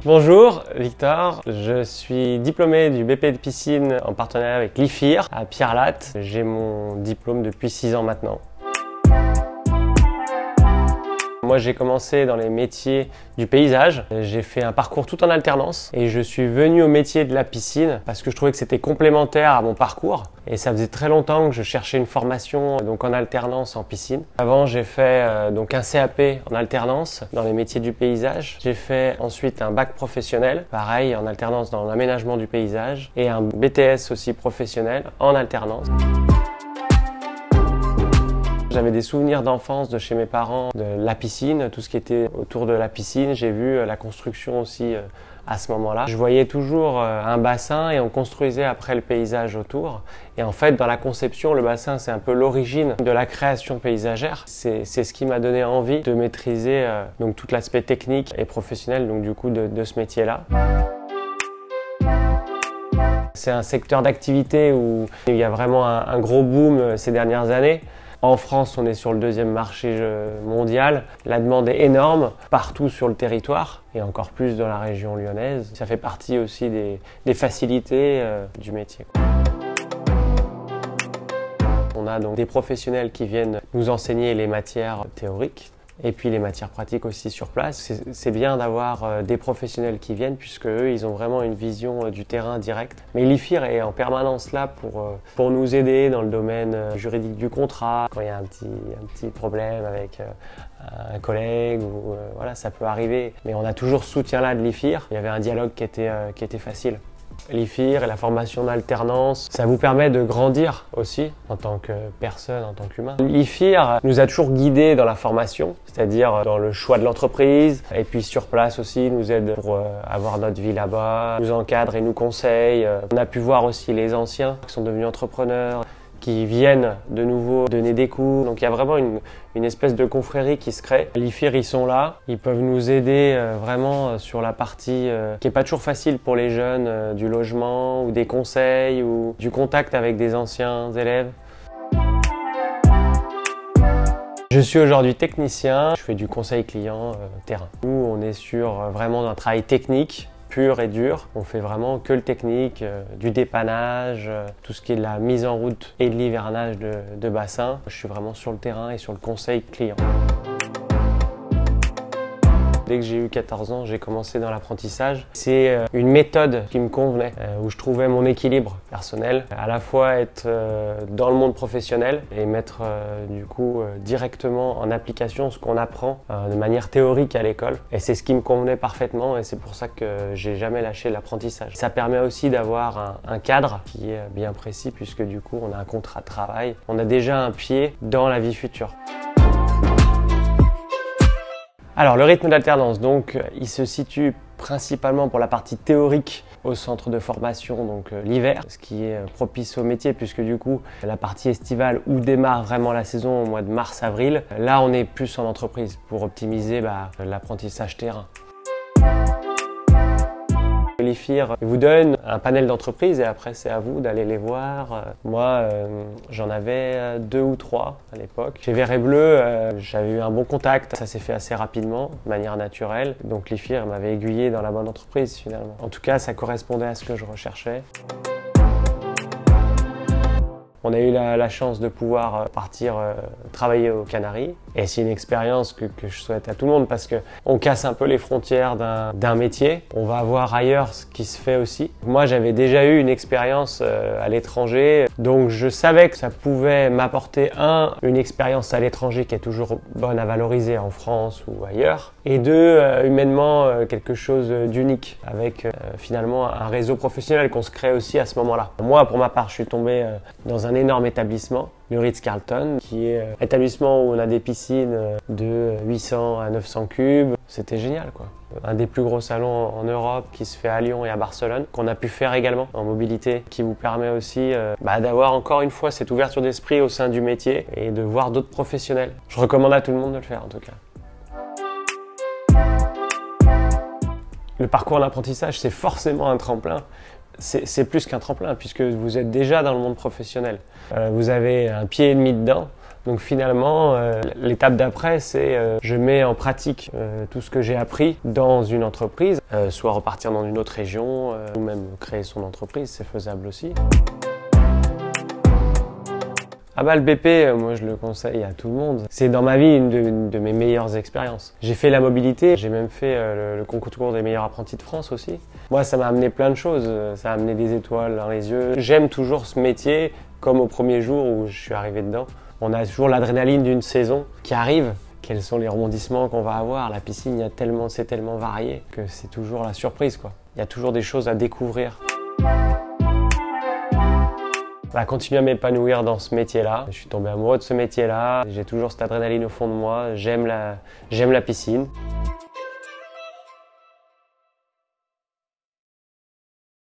Bonjour, Victor. Je suis diplômé du BP de piscine en partenariat avec l'IFIR à Pierrelatte. J'ai mon diplôme depuis 6 ans maintenant. Moi, j'ai commencé dans les métiers du paysage. J'ai fait un parcours tout en alternance et je suis venu au métier de la piscine parce que je trouvais que c'était complémentaire à mon parcours. Et ça faisait très longtemps que je cherchais une formation en alternance en piscine. Avant, j'ai fait un CAP en alternance dans les métiers du paysage. J'ai fait ensuite un bac professionnel, pareil en alternance dans l'aménagement du paysage, et un BTS aussi professionnel en alternance. J'avais des souvenirs d'enfance de chez mes parents, de la piscine, tout ce qui était autour de la piscine. J'ai vu la construction aussi à ce moment-là. Je voyais toujours un bassin et on construisait après le paysage autour. Et en fait, dans la conception, le bassin, c'est un peu l'origine de la création paysagère. C'est ce qui m'a donné envie de maîtriser tout l'aspect technique et professionnel de ce métier-là. C'est un secteur d'activité où il y a vraiment un gros boom ces dernières années. En France, on est sur le 2e marché mondial. La demande est énorme partout sur le territoire et encore plus dans la région lyonnaise. Ça fait partie aussi des facilités du métier. On a donc des professionnels qui viennent nous enseigner les matières théoriques et puis les matières pratiques aussi sur place. C'est bien d'avoir des professionnels qui viennent puisque eux, ils ont vraiment une vision du terrain direct. Mais l'IFIR est en permanence là pour nous aider dans le domaine juridique du contrat. Quand il y a un petit problème avec un collègue, voilà, ça peut arriver. Mais on a toujours ce soutien-là de l'IFIR. Il y avait un dialogue qui était facile. L'IFIR et la formation d'alternance, ça vous permet de grandir aussi en tant que personne, en tant qu'humain. L'IFIR nous a toujours guidés dans la formation, c'est-à-dire dans le choix de l'entreprise, et puis sur place aussi, nous aide pour avoir notre vie là-bas, nous encadre et nous conseille. On a pu voir aussi les anciens qui sont devenus entrepreneurs, qui viennent de nouveau donner des cours. Donc il y a vraiment une espèce de confrérie qui se crée. L'IFIR, ils sont là, ils peuvent nous aider vraiment sur la partie qui n'est pas toujours facile pour les jeunes, du logement ou des conseils ou du contact avec des anciens élèves. Je suis aujourd'hui technicien, je fais du conseil client terrain. Nous, on est sur vraiment un travail technique, pur et dur. On fait vraiment que le technique, du dépannage, tout ce qui est de la mise en route et de l'hivernage de bassin. Je suis vraiment sur le terrain et sur le conseil client. Dès que j'ai eu 14 ans, j'ai commencé dans l'apprentissage. C'est une méthode qui me convenait, où je trouvais mon équilibre personnel, à la fois être dans le monde professionnel et mettre directement en application ce qu'on apprend de manière théorique à l'école. Et c'est ce qui me convenait parfaitement et c'est pour ça que j'ai jamais lâché l'apprentissage. Ça permet aussi d'avoir un cadre qui est bien précis puisque du coup on a un contrat de travail. On a déjà un pied dans la vie future. Alors le rythme d'alternance, il se situe principalement pour la partie théorique au centre de formation, l'hiver, ce qui est propice au métier puisque du coup la partie estivale où démarre vraiment la saison au mois de mars-avril, là on est plus en entreprise pour optimiser l'apprentissage terrain. L'IFIR vous donne un panel d'entreprises et après c'est à vous d'aller les voir. Moi j'en avais 2 ou 3 à l'époque. Chez Vert et Bleu, j'avais eu un bon contact, ça s'est fait assez rapidement, de manière naturelle. Donc l'IFIR m'avait aiguillé dans la bonne entreprise finalement. En tout cas ça correspondait à ce que je recherchais. On a eu la chance de pouvoir partir travailler aux Canaries et c'est une expérience que je souhaite à tout le monde parce qu'on casse un peu les frontières d'un métier. On va voir ailleurs ce qui se fait aussi. Moi j'avais déjà eu une expérience à l'étranger donc je savais que ça pouvait m'apporter une expérience à l'étranger qui est toujours bonne à valoriser en France ou ailleurs et 2, humainement quelque chose d'unique avec finalement un réseau professionnel qu'on se crée aussi à ce moment-là. Moi pour ma part je suis tombé dans un énorme établissement, le Ritz-Carlton, qui est un établissement où on a des piscines de 800 à 900 cubes. C'était génial quoi. Un des plus gros salons en Europe qui se fait à Lyon et à Barcelone, qu'on a pu faire également en mobilité, qui vous permet aussi d'avoir encore une fois cette ouverture d'esprit au sein du métier et de voir d'autres professionnels. Je recommande à tout le monde de le faire en tout cas. Le parcours d'apprentissage, c'est forcément un tremplin. C'est plus qu'un tremplin puisque vous êtes déjà dans le monde professionnel. Vous avez un pied et demi dedans, Donc finalement, l'étape d'après, c'est je mets en pratique tout ce que j'ai appris dans une entreprise, soit repartir dans une autre région ou même créer son entreprise, c'est faisable aussi. Ah bah le BP, moi je le conseille à tout le monde. C'est dans ma vie une de mes meilleures expériences. J'ai fait la mobilité, j'ai même fait le concours des meilleurs apprentis de France aussi. Moi ça m'a amené plein de choses, ça m'a amené des étoiles dans les yeux. J'aime toujours ce métier comme au premier jour où je suis arrivé dedans. On a toujours l'adrénaline d'une saison qui arrive. Quels sont les rebondissements qu'on va avoir? La piscine, c'est tellement varié que c'est toujours la surprise, quoi. Il y a toujours des choses à découvrir. Continuer à m'épanouir dans ce métier-là. Je suis tombé amoureux de ce métier-là. J'ai toujours cette adrénaline au fond de moi. J'aime la piscine.